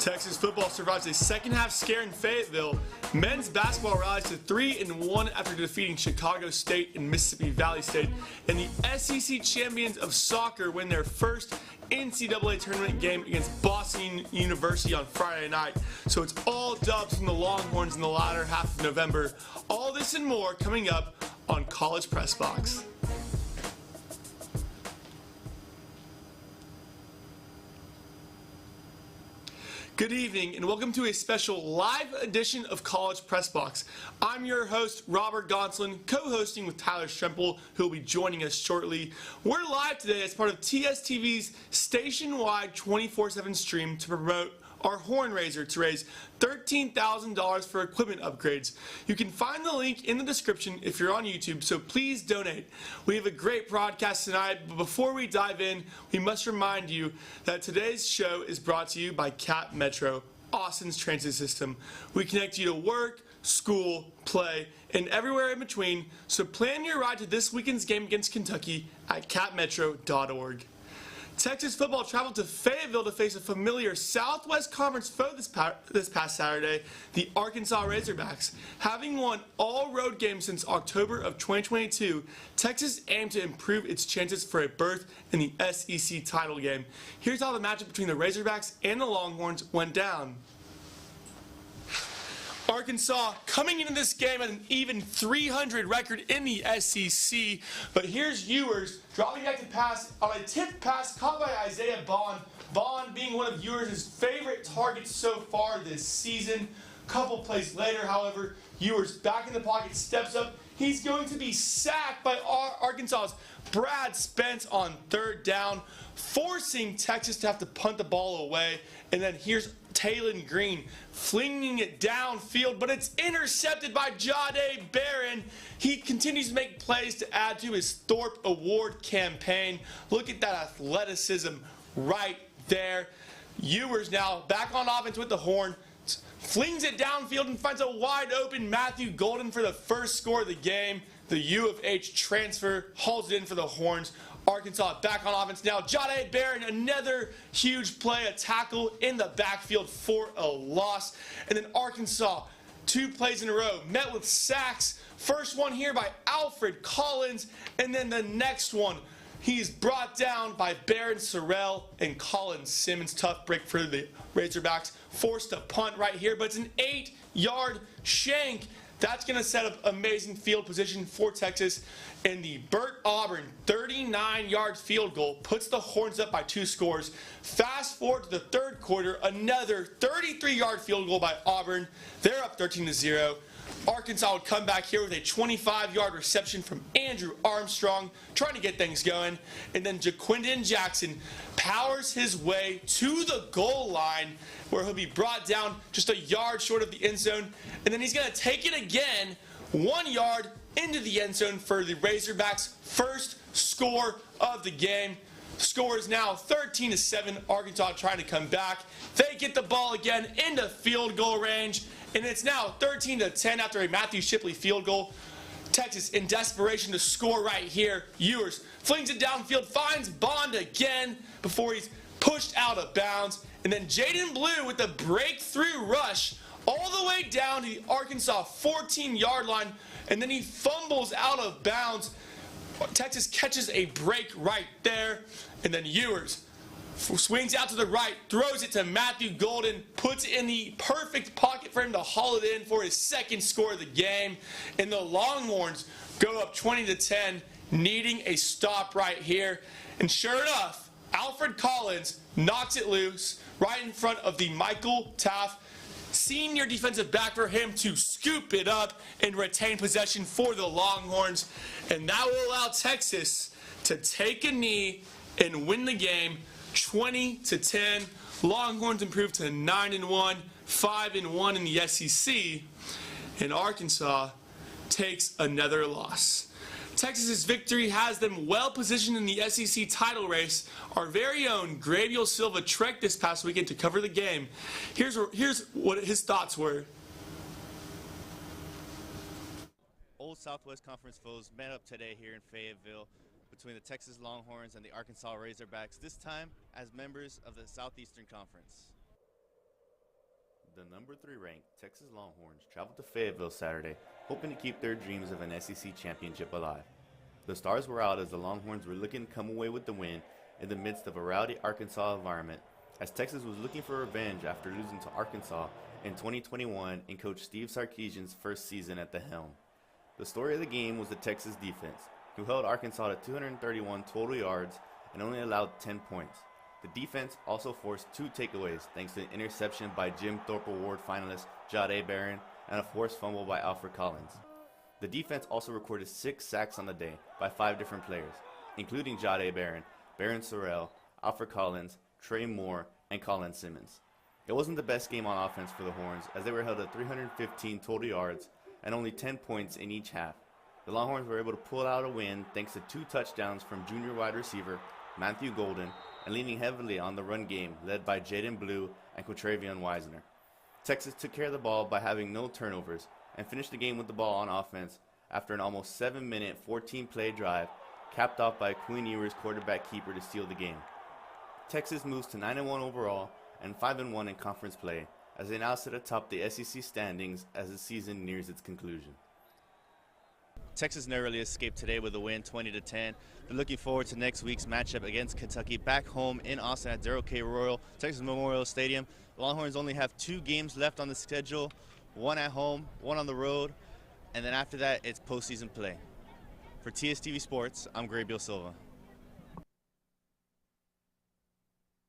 Texas football survives a second-half scare in Fayetteville. Men's basketball rallies to 3-1 after defeating Chicago State and Mississippi Valley State. And the SEC champions of soccer win their first NCAA tournament game against Boston University on Friday night. So it's all dubs from the Longhorns in the latter half of November. All this and more coming up on College Press Box. Good evening and welcome to a special live edition of College Press Box. I'm your host, Robert Gonsolin, co-hosting with Tyler Strempel, who will be joining us shortly. We're live today as part of TSTV's station-wide 24/7 stream to promote our horn raiser to raise $13,000 for equipment upgrades. You can find the link in the description if you're on YouTube, so please donate. We have a great broadcast tonight, but before we dive in, we must remind you that today's show is brought to you by Cap Metro, Austin's transit system. We connect you to work, school, play, and everywhere in between, so plan your ride to this weekend's game against Kentucky at capmetro.org. Texas football traveled to Fayetteville to face a familiar Southwest Conference foe this past Saturday, the Arkansas Razorbacks. Having won all road games since October of 2022, Texas aimed to improve its chances for a berth in the SEC title game. Here's how the matchup between the Razorbacks and the Longhorns went down. Arkansas coming into this game at an even .300 record in the SEC, but here's Ewers dropping back to pass on a tipped pass caught by Isaiah Bond. Bond being one of Ewers' favorite targets so far this season. Couple plays later, however, Ewers back in the pocket, steps up. He's going to be sacked by Arkansas's Brad Spence on third down, forcing Texas to have to punt the ball away. And then here's Taylon Green flinging it downfield, but it's intercepted by Jahdae Barron. He continues to make plays to add to his Thorpe Award campaign. Look at that athleticism right there. Ewers now back on offense with the horn, flings it downfield and finds a wide open Matthew Golden for the first score of the game. The U of H transfer hauls it in for the Horns. Arkansas back on offense now. Jahdae Barron, another huge play, a tackle in the backfield for a loss. And then Arkansas, 2 plays in a row, met with sacks. First one here by Alfred Collins, and then the next one, he's brought down by Barron Sorrell and Colin Simmons. Tough break for the Razorbacks. Forced to punt right here, but it's an 8-yard shank. That's going to set up amazing field position for Texas. And the Burt Auburn 39-yard field goal puts the Horns up by 2 scores. Fast forward to the third quarter, another 33-yard field goal by Auburn. They're up 13-0. Arkansas would come back here with a 25-yard reception from Andrew Armstrong, trying to get things going. And then Jaquindon Jackson powers his way to the goal line, where he'll be brought down just a yard short of the end zone. And then he's going to take it again, 1 yard into the end zone for the Razorbacks' first score of the game. Score is now 13-7. Arkansas trying to come back. They get the ball again into field goal range, and it's now 13-10 after a Matthew Shipley field goal. Texas in desperation to score right here. Ewers flings it downfield, finds Bond again before he's pushed out of bounds. And then Jaden Blue with the breakthrough rush all the way down to the Arkansas 14-yard line, and then he fumbles out of bounds. Texas catches a break right there, and then Ewers swings out to the right, throws it to Matthew Golden, puts it in the perfect pocket for him to haul it in for his second score of the game. And the Longhorns go up 20-10, needing a stop right here. And sure enough, Alfred Collins knocks it loose right in front of the Michael Taft senior defensive back, for him to scoop it up and retain possession for the Longhorns. And that will allow Texas to take a knee and win the game 20-10. Longhorns improve to 9-1, 5-1 in the SEC, and Arkansas takes another loss. Texas's victory has them well positioned in the SEC title race. Our very own Gabriel Silva trekked this past weekend to cover the game. Here's what his thoughts were. Old Southwest Conference foes met up today here in Fayetteville between the Texas Longhorns and the Arkansas Razorbacks, this time as members of the Southeastern Conference. The number 3 ranked Texas Longhorns traveled to Fayetteville Saturday, hoping to keep their dreams of an SEC championship alive. The stars were out as the Longhorns were looking to come away with the win in the midst of a rowdy Arkansas environment, as Texas was looking for revenge after losing to Arkansas in 2021 in Coach Steve Sarkisian's first season at the helm. The story of the game was the Texas defense, who held Arkansas to 231 total yards and only allowed 10 points. The defense also forced 2 takeaways thanks to an interception by Jim Thorpe Award finalist Jahdae Barron and a forced fumble by Alfred Collins. The defense also recorded 6 sacks on the day by 5 different players, including Jahdae Barron, Barron Sorrell, Alfred Collins, Trey Moore, and Colin Simmons. It wasn't the best game on offense for the Horns, as they were held to 315 total yards and only 10 points in each half. The Longhorns were able to pull out a win thanks to 2 touchdowns from junior wide receiver Matthew Golden and leaning heavily on the run game led by Jaden Blue and Quatravion Wisner. Texas took care of the ball by having no turnovers and finished the game with the ball on offense after an almost 7-minute, 14-play drive capped off by Quinn Ewers' quarterback keeper to steal the game. Texas moves to 9-1 overall and 5-1 in conference play as they now sit atop the SEC standings as the season nears its conclusion. Texas narrowly escaped today with a win, 20-10. They're looking forward to next week's matchup against Kentucky back home in Austin at Darrell K. Royal, Texas Memorial Stadium. The Longhorns only have 2 games left on the schedule, 1 at home, 1 on the road, and then after that, it's postseason play. For TSTV Sports, I'm Gabriel Silva.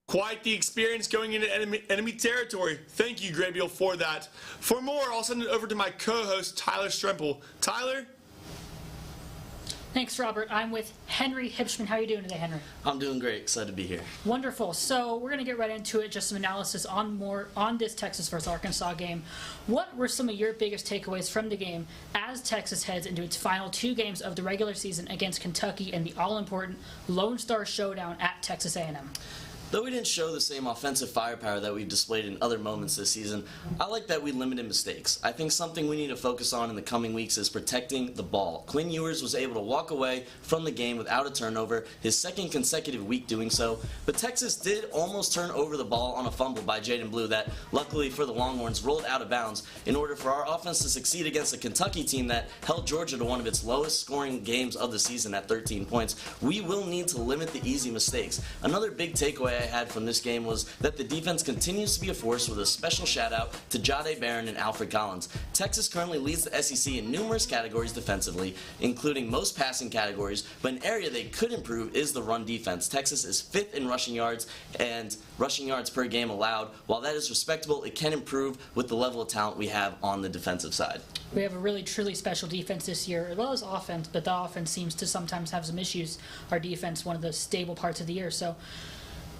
Quite the experience going into enemy territory. Thank you, Gabriel, for that. For more, I'll send it over to my co-host, Tyler Stremple. Tyler? Thanks, Robert. I'm with Henry Hipschman. How are you doing today, Henry? I'm doing great. Excited to be here. Wonderful. So we're going to get right into it, just some analysis on this Texas versus Arkansas game. What were some of your biggest takeaways from the game as Texas heads into its final 2 games of the regular season against Kentucky and the all-important Lone Star Showdown at Texas A&M? Though we didn't show the same offensive firepower that we've displayed in other moments this season, I like that we limited mistakes. I think something we need to focus on in the coming weeks is protecting the ball. Quinn Ewers was able to walk away from the game without a turnover, his 2nd consecutive week doing so, but Texas did almost turn over the ball on a fumble by Jaden Blue that, luckily for the Longhorns, rolled out of bounds in order for our offense to succeed against a Kentucky team that held Georgia to one of its lowest scoring games of the season at 13 points. We will need to limit the easy mistakes. Another big takeaway I had from this game was that the defense continues to be a force, with a special shout out to Jahdae Barron and Alfred Collins. Texas currently leads the SEC in numerous categories defensively, including most passing categories, but an area they could improve is the run defense. Texas is 5th in rushing yards and rushing yards per game allowed. While that is respectable, it can improve with the level of talent we have on the defensive side. We have a really, truly special defense this year, as well as offense, but the offense seems to sometimes have some issues. Our defense, one of the stable parts of the year. So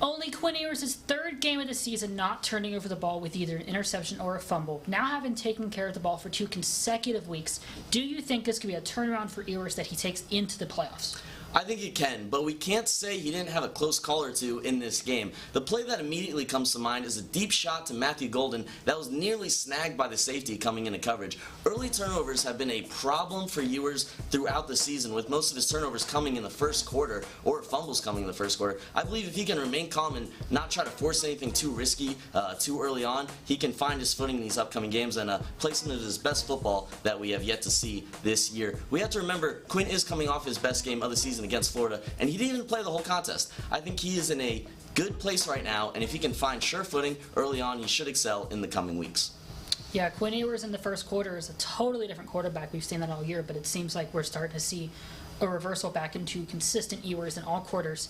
only Quinn Ewers' 3rd game of the season not turning over the ball with either an interception or a fumble. Now having taken care of the ball for 2 consecutive weeks, do you think this could be a turnaround for Ewers that he takes into the playoffs? I think it can, but we can't say he didn't have a close call or 2 in this game. The play that immediately comes to mind is a deep shot to Matthew Golden that was nearly snagged by the safety coming into coverage. Early turnovers have been a problem for Ewers throughout the season, with most of his turnovers coming in the first quarter, or fumbles coming in the first quarter. I believe if he can remain calm and not try to force anything too risky too early on, he can find his footing in these upcoming games and play some of his best football that we have yet to see this year. We have to remember, Quinn is coming off his best game of the season against Florida, and he didn't even play the whole contest. I think he is in a good place right now, and if he can find sure footing early on, he should excel in the coming weeks. Yeah, Quinn Ewers in the first quarter is a totally different quarterback. We've seen that all year, but it seems like we're starting to see a reversal back into consistent Ewers in all quarters.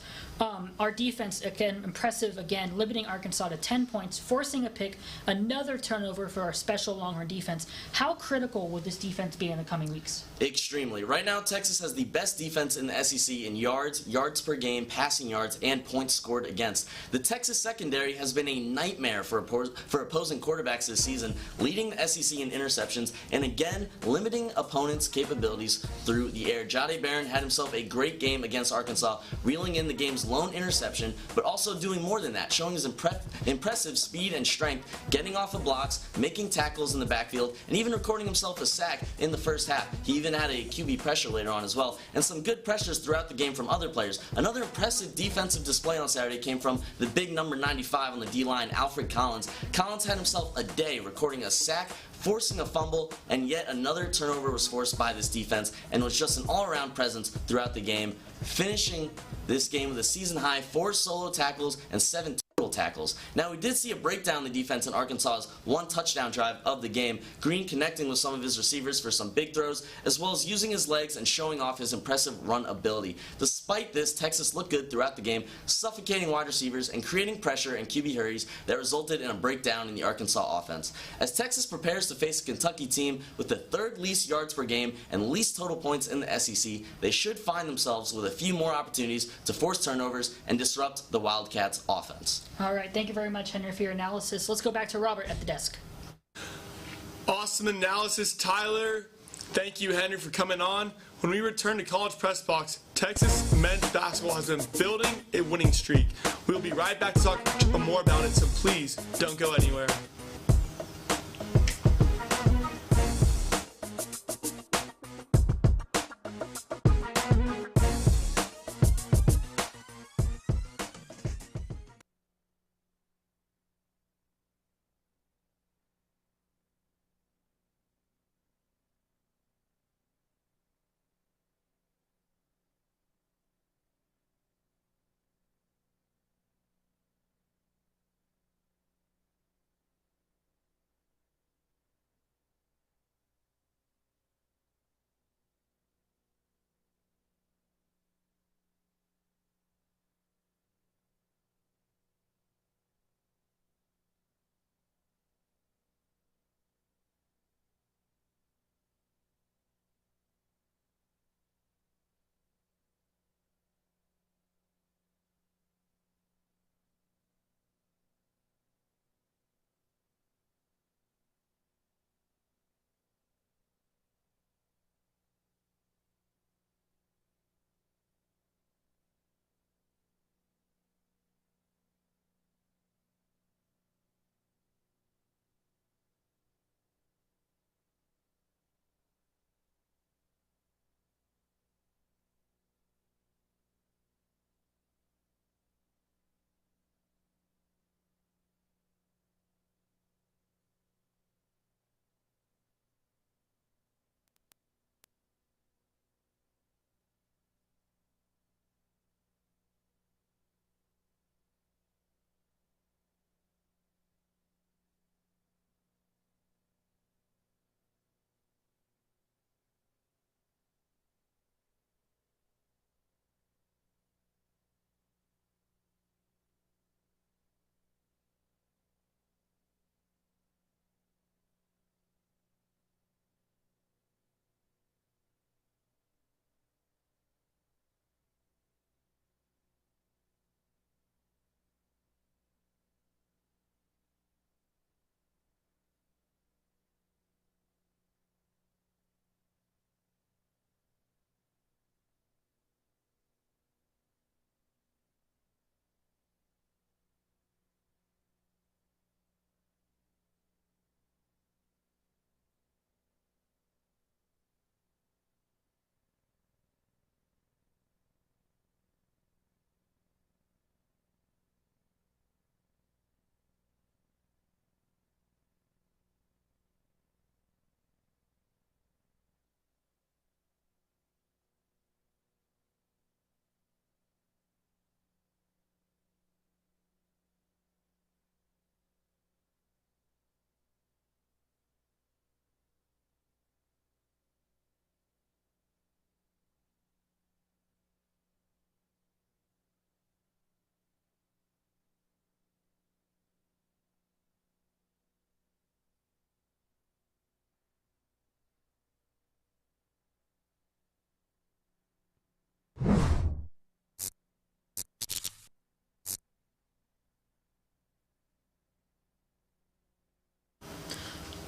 Our defense, again, impressive, again, limiting Arkansas to 10 points, forcing a pick, another turnover for our special Longhorn defense. How critical will this defense be in the coming weeks? Extremely. Right now, Texas has the best defense in the SEC in yards, yards per game, passing yards, and points scored against. The Texas secondary has been a nightmare for opposing quarterbacks this season, leading the SEC in interceptions, and again, limiting opponents' capabilities through the air. Jahdae Barron turn, had himself a great game against Arkansas, reeling in the game's lone interception, but also doing more than that, showing his impressive speed and strength, getting off of blocks, making tackles in the backfield, and even recording himself a sack in the first half. He even had a QB pressure later on as well, and some good pressures throughout the game from other players. Another impressive defensive display on Saturday came from the big number 95 on the D-line, Alfred Collins. Collins had himself a day, recording a sack, forcing a fumble, and yet another turnover was forced by this defense, and was just an all-around presence throughout the game, finishing this game with a season-high 4 solo tackles and 7 total tackles. Now, we did see a breakdown in the defense in Arkansas's 1 touchdown drive of the game, Green connecting with some of his receivers for some big throws, as well as using his legs and showing off his impressive run ability. Despite this, Texas looked good throughout the game, suffocating wide receivers and creating pressure and QB hurries that resulted in a breakdown in the Arkansas offense. As Texas prepares to face a Kentucky team with the 3rd least yards per game and least total points in the SEC, they should find themselves with a few more opportunities to force turnovers and disrupt the Wildcats' offense. All right, thank you very much, Henry, for your analysis. Let's go back to Robert at the desk. Awesome analysis, Tyler. Thank you, Henry, for coming on. When we return to College Press Box, Texas men's basketball has been building a winning streak. We'll be right back to talk more about it, so please don't go anywhere.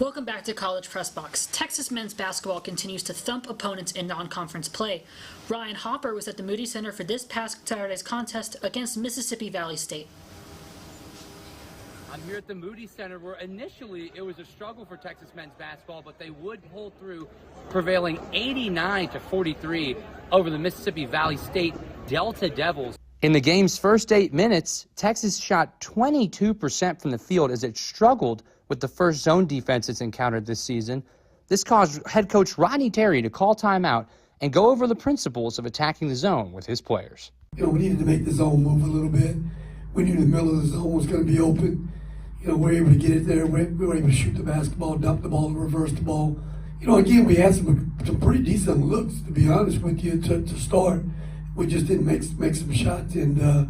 Welcome back to College Press Box. Texas men's basketball continues to thump opponents in non-conference play. Ryan Hopper was at the Moody Center for this past Saturday's contest against Mississippi Valley State. I'm here at the Moody Center where initially it was a struggle for Texas men's basketball, but they would pull through, prevailing 89-43 over the Mississippi Valley State Delta Devils. In the game's first 8 minutes, Texas shot 22% from the field as it struggled with the first zone defense it's encountered this season. This caused head coach Rodney Terry to call timeout and go over the principles of attacking the zone with his players. We needed to make the zone move a little bit. We knew the middle of the zone was going to be open. We were able to get it there. We were able to shoot the basketball, dump the ball, and reverse the ball. Again, we had some pretty decent looks, to be honest with you, to start. We just didn't make some shots, and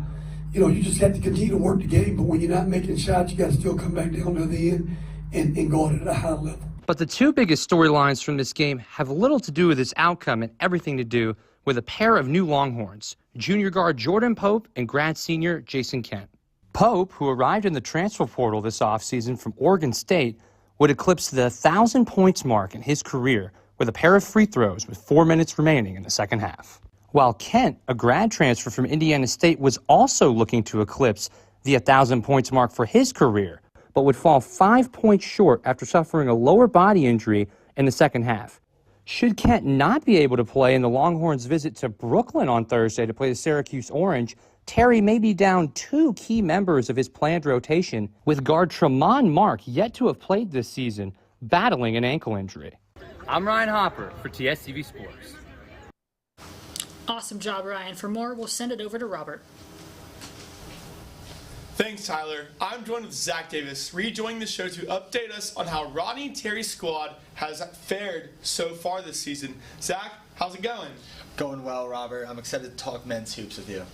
you just have to continue to work the game. But when you're not making shots, you got to still come back down to the end and go at a high level. But the two biggest storylines from this game have little to do with its outcome and everything to do with a pair of new Longhorns, junior guard Jordan Pope and grad senior Jason Kent. Pope, who arrived in the transfer portal this offseason from Oregon State, would eclipse the 1,000 points mark in his career with a pair of free throws with 4 minutes remaining in the second half. While Kent, a grad transfer from Indiana State, was also looking to eclipse the 1,000 points mark for his career, but would fall 5 points short after suffering a lower body injury in the second half. Should Kent not be able to play in the Longhorns' visit to Brooklyn on Thursday to play the Syracuse Orange, Terry may be down 2 key members of his planned rotation, with guard Tremont Mark, yet to have played this season, battling an ankle injury. I'm Ryan Hopper for TSTV Sports. Awesome job, Ryan. For more, we'll send it over to Robert. Thanks, Tyler. I'm joined with Zach Davis, rejoining the show to update us on how Rodney Terry's squad has fared so far this season. Zach, how's it going? Going well, Robert. I'm excited to talk men's hoops with you.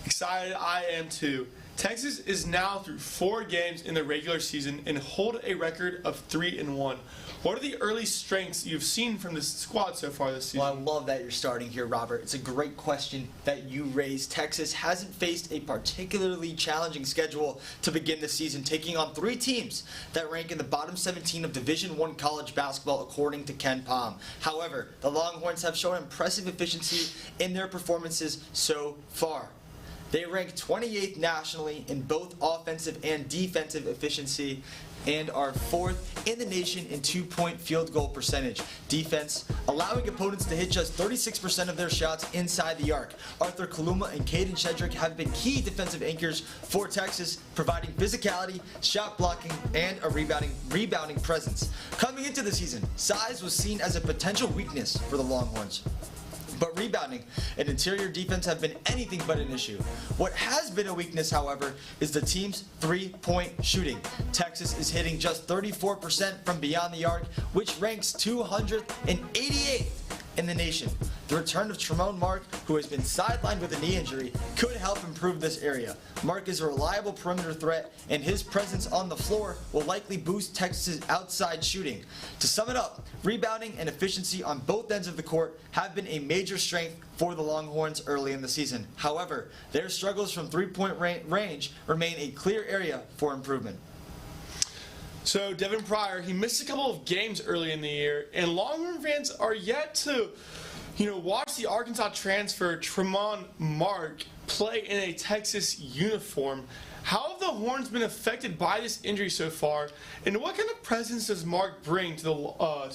Excited I am too. Texas is now through 4 games in the regular season and hold a record of 3-1. What are the early strengths you've seen from this squad so far this season? Well, I love that you're starting here, Robert. It's a great question that you raised. Texas hasn't faced a particularly challenging schedule to begin the season, taking on 3 teams that rank in the bottom 17 of Division I college basketball, according to Ken Pom. However, the Longhorns have shown impressive efficiency in their performances so far. They rank 28th nationally in both offensive and defensive efficiency and are 4th in the nation in 2-point field goal percentage. Defense, allowing opponents to hit just 36% of their shots inside the arc. Arthur Kaluma and Caden Shedrick have been key defensive anchors for Texas, providing physicality, shot blocking, and a rebounding presence. Coming into the season, size was seen as a potential weakness for the Longhorns. But rebounding and interior defense have been anything but an issue. What has been a weakness, however, is the team's 3-point shooting. Texas is hitting just 34% from beyond the arc, which ranks 288th in the nation. The return of Tremont Mark, who has been sidelined with a knee injury, could help improve this area. Mark is a reliable perimeter threat, and his presence on the floor will likely boost Texas's outside shooting. To sum it up, rebounding and efficiency on both ends of the court have been a major strength for the Longhorns early in the season. However, their struggles from 3-point range remain a clear area for improvement. So Devin Pryor, he missed a couple of games early in the year, and Longhorn fans are yet to, watch the Arkansas transfer Tremont Mark play in a Texas uniform. How have the Horns been affected by this injury so far, and what kind of presence does Mark bring to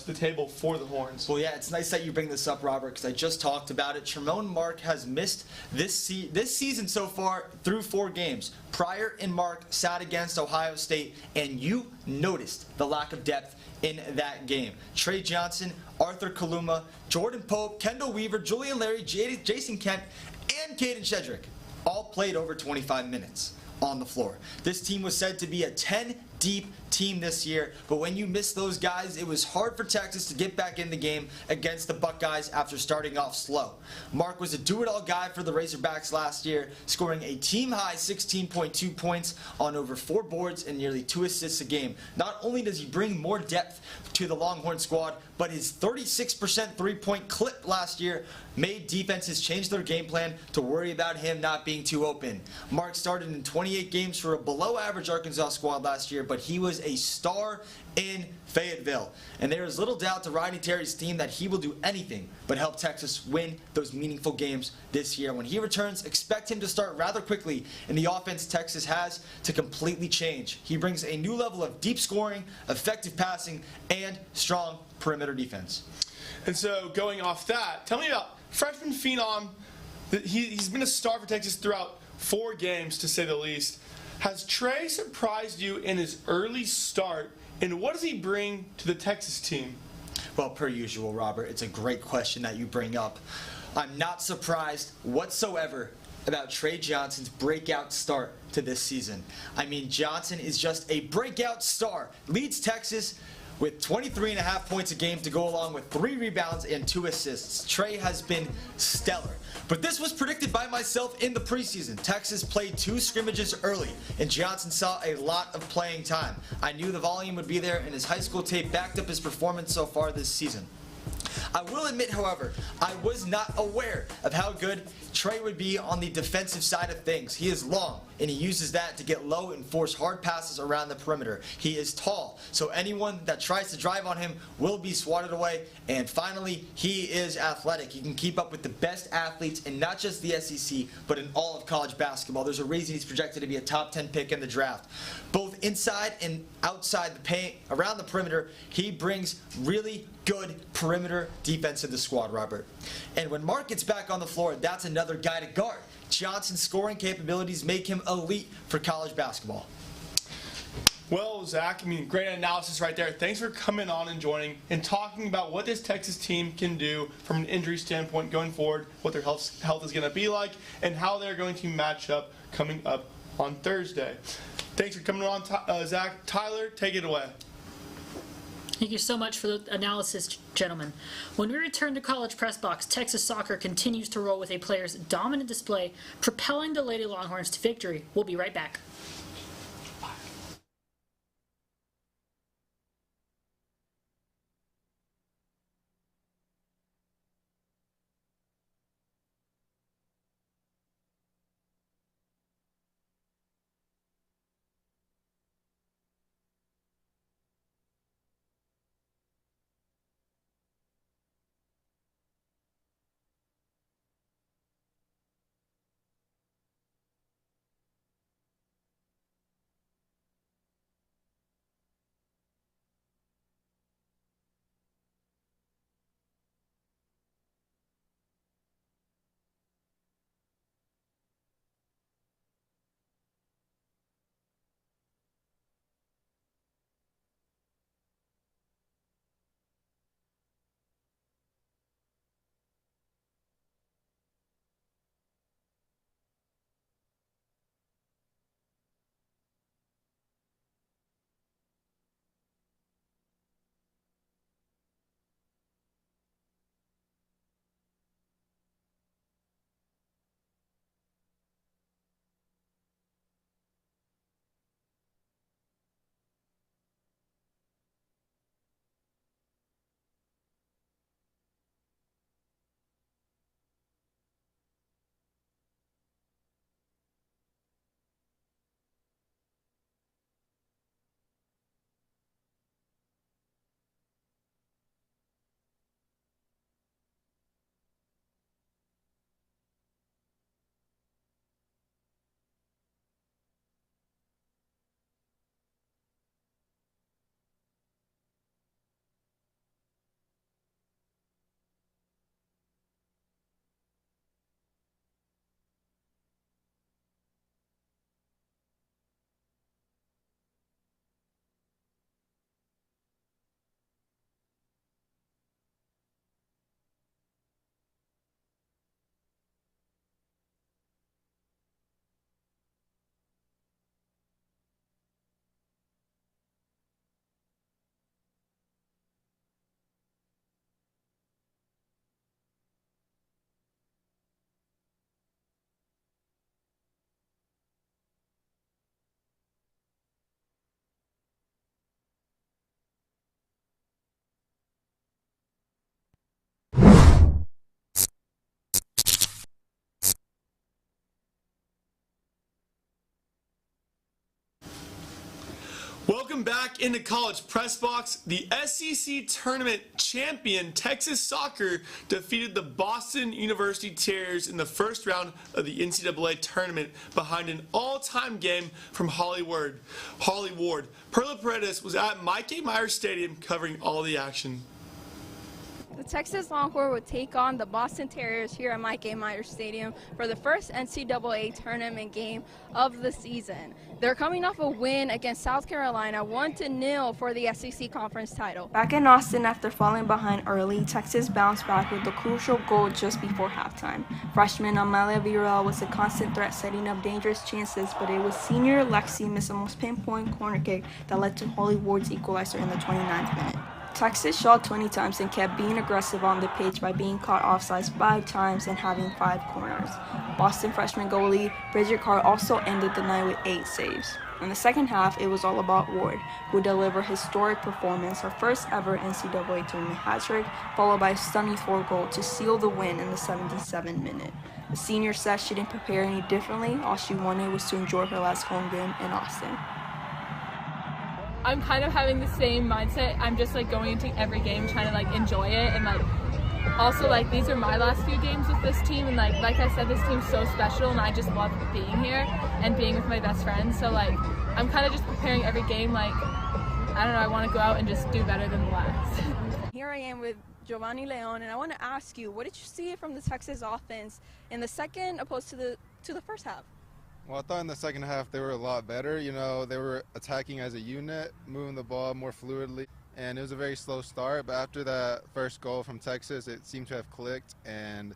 the table for the Horns? Well, yeah, it's nice that you bring this up, Robert, because I just talked about it. Tremont Mark has missed this season so far through 4 games. Pryor and Mark sat against Ohio State, and you noticed the lack of depth in that game. Trey Johnson, Arthur Kaluma, Jordan Pope, Kendall Weaver, Julian Larry, Jason Kent, and Caden Shedrick all played over 25 minutes on the floor. This team was said to be a 10-deep team this year, but when you miss those guys, it was hard for Texas to get back in the game against the Buckeyes after starting off slow. Mark was a do-it-all guy for the Razorbacks last year, scoring a team-high 16.2 points on over 4 boards and nearly 2 assists a game. Not only does he bring more depth to the Longhorn squad, but his 36% three-point clip last year made defenses change their game plan to worry about him not being too open. Mark started in 28 games for a below-average Arkansas squad last year, but he was a star in Fayetteville. And there is little doubt to Rodney Terry's team that he will do anything but help Texas win those meaningful games this year. When he returns, expect him to start rather quickly in the offense Texas has to completely change. He brings a new level of deep scoring, effective passing, and strong perimeter defense. And so going off that, tell me about freshman phenom. He's been a star for Texas throughout 4 games, to say the least. Has Trey surprised you in his early start, and what does he bring to the Texas team? Well, per usual, Robert, it's a great question that you bring up. I'm not surprised whatsoever about Trey Johnson's breakout start to this season. I mean, Johnson is just a breakout star. Leads Texas with 23.5 points a game to go along with 3 rebounds and 2 assists. Trey has been stellar. But this was predicted by myself in the preseason. Texas played 2 scrimmages early, and Johnson saw a lot of playing time. I knew the volume would be there, and his high school tape backed up his performance so far this season. I will admit, however, I was not aware of how good Trey would be on the defensive side of things. He is long, and he uses that to get low and force hard passes around the perimeter. He is tall, so anyone that tries to drive on him will be swatted away. And finally, he is athletic. He can keep up with the best athletes in not just the SEC, but in all of college basketball. There's a reason he's projected to be a top 10 pick in the draft. Both inside and outside the paint, around the perimeter, he brings really good perimeter defense in the squad, Robert. And when Mark gets back on the floor, that's another guy to guard. Johnson's scoring capabilities make him elite for college basketball. Well, Zach, I mean, great analysis right there. Thanks for coming on and joining and talking about what this Texas team can do from an injury standpoint going forward, what their health is going to be like, and how they're going to match up coming up on Thursday. Thanks for coming on, Zach. Tyler, take it away. Thank you so much for the analysis, gentlemen. When we return to College Press Box, Texas soccer continues to roll with a player's dominant display, propelling the Lady Longhorns to victory. We'll be right back. Welcome back into College Press Box. The SEC Tournament champion Texas Soccer defeated the Boston University Terriers in the first round of the NCAA tournament behind an all-time game from Holly Ward. Perla Paredes was at Mike A. Myers Stadium covering all the action. The Texas Longhorns would take on the Boston Terriers here at Mike A. Myers Stadium for the first NCAA tournament game of the season. They're coming off a win against South Carolina, 1-0 for the SEC Conference title. Back in Austin after falling behind early, Texas bounced back with the crucial goal just before halftime. Freshman Amelia Villarreal was a constant threat, setting up dangerous chances, but it was senior Lexi Misimo's pinpoint corner kick that led to Holly Ward's equalizer in the 29th minute. Texas shot 20 times and kept being aggressive on the pitch by being caught offside 5 times and having 5 corners. Boston freshman goalie Bridget Carr also ended the night with 8 saves. In the second half, it was all about Ward, who delivered a historic performance, her first ever NCAA tournament hat-trick, followed by a stunning 4th goal to seal the win in the 77th minute. The senior said she didn't prepare any differently. All she wanted was to enjoy her last home game in Austin. I'm kind of having the same mindset. I'm just like going into every game trying to like enjoy it, and like also like these are my last few games with this team, and like I said, this team's so special and I just love being here and being with my best friends. So like I'm kind of just preparing every game like I don't know, I want to go out and just do better than the last. Here I am with Giovanni Leon, and I want to ask you, what did you see from the Texas offense in the second opposed to the first half? Well, I thought in the second half they were a lot better. You know, they were attacking as a unit, moving the ball more fluidly, and it was a very slow start. But after that first goal from Texas, it seemed to have clicked, and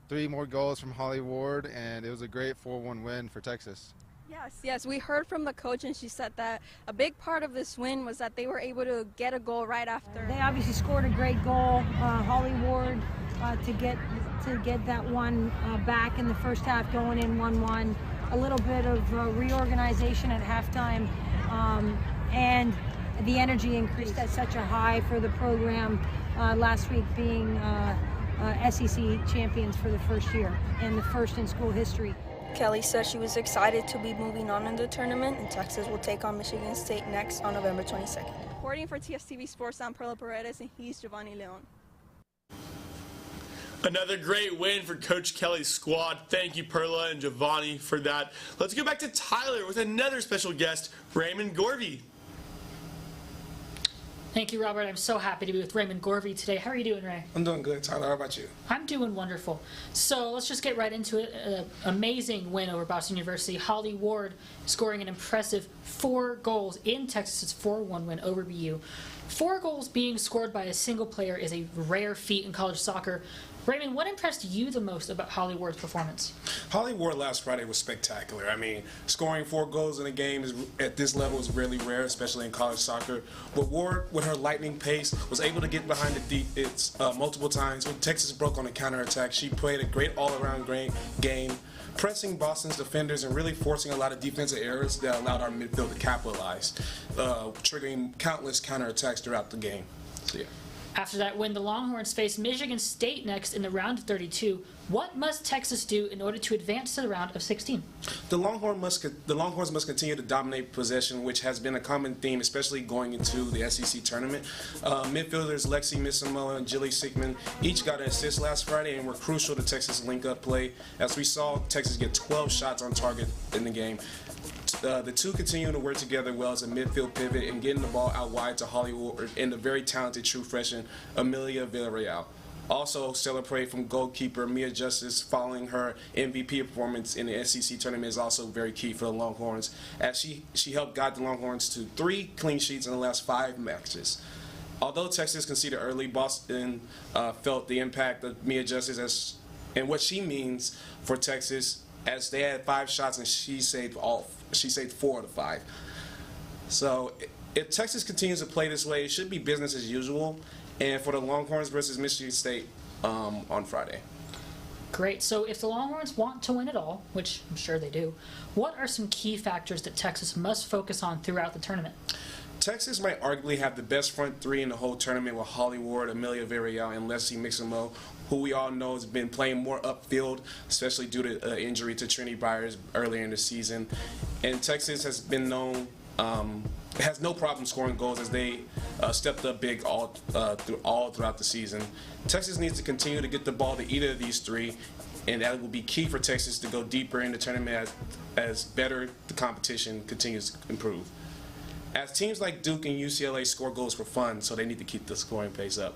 3 more goals from Holly Ward, and it was a great 4-1 win for Texas. Yes, we heard from the coach, and she said that a big part of this win was that they were able to get a goal right after. They obviously scored a great goal, Holly Ward, to get that one back in the first half, going in 1-1. A little bit of reorganization at halftime, and the energy increased at such a high for the program last week, being SEC champions for the first year and the first in school history. Kelly said she was excited to be moving on in the tournament, and Texas will take on Michigan State next on November 22nd. Reporting for TSTV Sports, I'm Perla Paredes, and he's Giovanni Leon. Another great win for Coach Kelly's squad. Thank you, Perla and Giovanni, for that. Let's go back to Tyler with another special guest, Raymond Gorvey. Thank you, Robert. I'm so happy to be with Raymond Gorvey today. How are you doing, Ray? I'm doing good, Tyler. How about you? I'm doing wonderful. So let's just get right into it. An amazing win over Boston University. Holly Ward scoring an impressive 4 goals in Texas's 4-1 win over BU. 4 goals being scored by a single player is a rare feat in college soccer. Raymond, what impressed you the most about Holly Ward's performance? Holly Ward last Friday was spectacular. I mean, scoring 4 goals in a game at this level is really rare, especially in college soccer. But Ward, with her lightning pace, was able to get behind the defense multiple times. When Texas broke on the counterattack, she played a great all-around game, pressing Boston's defenders and really forcing a lot of defensive errors that allowed our midfield to capitalize, triggering countless counterattacks throughout the game. So, yeah. After that win, the Longhorns face Michigan State next in the round of 32. What must Texas do in order to advance to the round of 16? The Longhorns must continue to dominate possession, which has been a common theme, especially going into the SEC tournament. Midfielders Lexi Misimo and Jilly Sickman each got an assist last Friday and were crucial to Texas link-up play. As we saw, Texas get 12 shots on target in the game. The two continue to work together well as a midfield pivot and getting the ball out wide to Holly Ward and the very talented true freshman Amelia Villarreal. Also, stellar play from goalkeeper Mia Justice following her MVP performance in the SEC tournament is also very key for the Longhorns, as she helped guide the Longhorns to 3 clean sheets in the last 5 matches. Although Texas conceded early, Boston felt the impact of Mia Justice and what she means for Texas, as they had 5 shots and she saved 4 of the 5. So if Texas continues to play this way, it should be business as usual. And for the Longhorns versus Michigan State on Friday. Great. So if the Longhorns want to win it all, which I'm sure they do, what are some key factors that Texas must focus on throughout the tournament? Texas might arguably have the best front 3 in the whole tournament with Holly Ward, Amelia Villarreal, and Leslie Miximo, who we all know has been playing more upfield, especially due to injury to Trinity Byers earlier in the season. And Texas has been known has no problem scoring goals as they stepped up big throughout the season. Texas needs to continue to get the ball to either of these three, and that will be key for Texas to go deeper in the tournament as better the competition continues to improve. As teams like Duke and UCLA score goals for fun, so they need to keep the scoring pace up.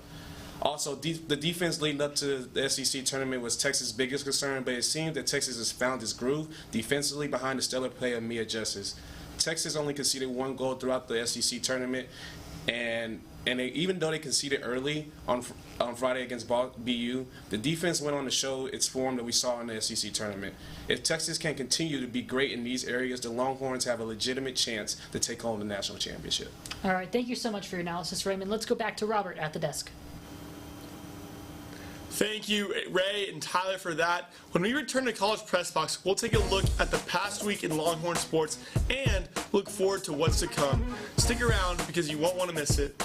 Also, the defense leading up to the SEC tournament was Texas' biggest concern, but it seems that Texas has found its groove defensively behind the stellar play of Mia Justice. Texas only conceded 1 goal throughout the SEC tournament, and even though they conceded early on Friday against BU, the defense went on to show its form that we saw in the SEC tournament. If Texas can continue to be great in these areas, the Longhorns have a legitimate chance to take home the national championship. All right, thank you so much for your analysis, Raymond. Let's go back to Robert at the desk. Thank you, Ray and Tyler, for that. When we return to College Press Box, we'll take a look at the past week in Longhorn sports and look forward to what's to come. Stick around because you won't want to miss it.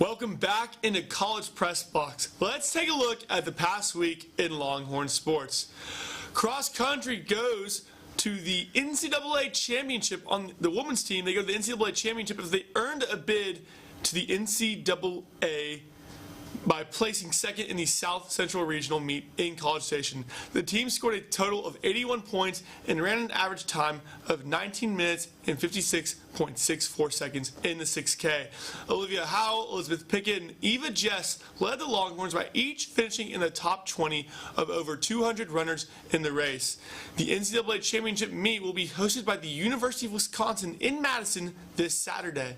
Welcome back into College Press Box. Let's take a look at the past week in Longhorn sports. Cross country goes to the NCAA championship on the women's team. They go to the NCAA championship if they earned a bid to the NCAA by placing second in the South Central Regional meet in College Station. The team scored a total of 81 points and ran an average time of 19 minutes and 56.64 seconds in the 6K. Olivia Howell, Elizabeth Pickett, and Eva Jess led the Longhorns by each finishing in the top 20 of over 200 runners in the race. The NCAA championship meet will be hosted by the University of Wisconsin in Madison this Saturday.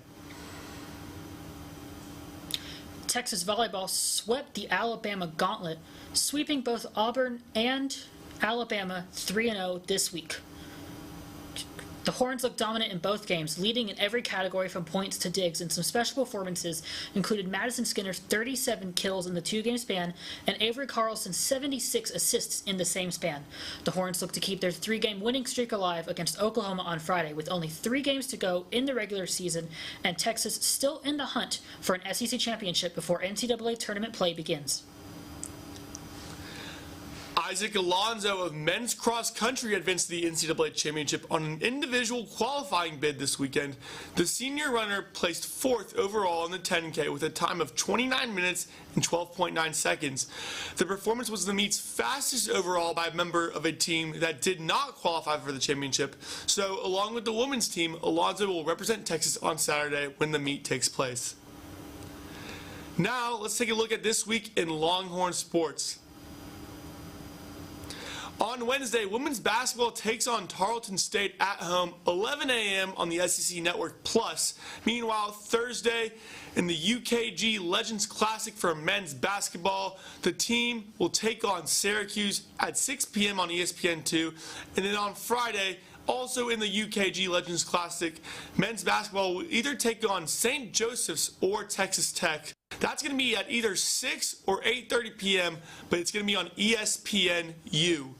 Texas volleyball swept the Alabama gauntlet, sweeping both Auburn and Alabama 3-0 this week. The Horns looked dominant in both games, leading in every category from points to digs, and some special performances included Madison Skinner's 37 kills in the two-game span and Avery Carlson's 76 assists in the same span. The Horns look to keep their three-game winning streak alive against Oklahoma on Friday, with only 3 games to go in the regular season, and Texas still in the hunt for an SEC championship before NCAA tournament play begins. Isaac Alonso of men's cross country advanced to the NCAA championship on an individual qualifying bid this weekend. The senior runner placed 4th overall in the 10K with a time of 29 minutes and 12.9 seconds. The performance was the meet's fastest overall by a member of a team that did not qualify for the championship. So, along with the women's team, Alonso will represent Texas on Saturday when the meet takes place. Now, let's take a look at this week in Longhorn sports. On Wednesday, women's basketball takes on Tarleton State at home, 11 a.m. on the SEC Network Plus. Meanwhile, Thursday, in the UKG Legends Classic for men's basketball, the team will take on Syracuse at 6 p.m. on ESPN2. And then on Friday, also in the UKG Legends Classic, men's basketball will either take on St. Joseph's or Texas Tech. That's going to be at either 6 or 8:30 p.m., but it's going to be on ESPNU.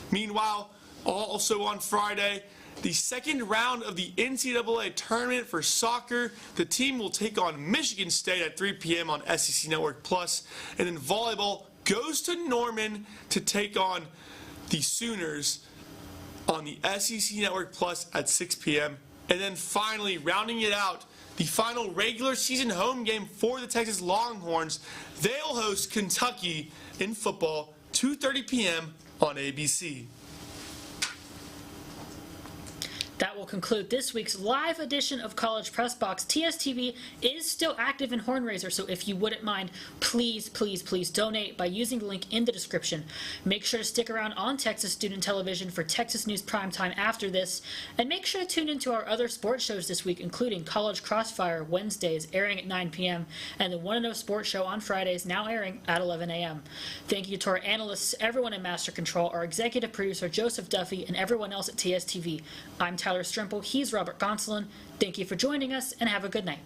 Meanwhile, also on Friday, the second round of the NCAA tournament for soccer, the team will take on Michigan State at 3 p.m. on SEC Network Plus, and then volleyball goes to Norman to take on the Sooners on the SEC Network Plus at 6 p.m. And then finally, rounding it out, the final regular season home game for the Texas Longhorns, they'll host Kentucky in football, 2:30 p.m. on ABC. That will conclude this week's live edition of College Press Box. TSTV is still active in Hornraiser, so if you wouldn't mind, please, please, please donate by using the link in the description. Make sure to stick around on Texas Student Television for Texas News Primetime after this, and make sure to tune into our other sports shows this week, including College Crossfire Wednesdays, airing at 9 p.m., and the 1-0 Sports Show on Fridays, now airing at 11 a.m. Thank you to our analysts, everyone in Master Control, our executive producer, Joseph Duffy, and everyone else at TSTV. I'm Tyler Strimple. He's Robert Gonsolin. Thank you for joining us, and have a good night.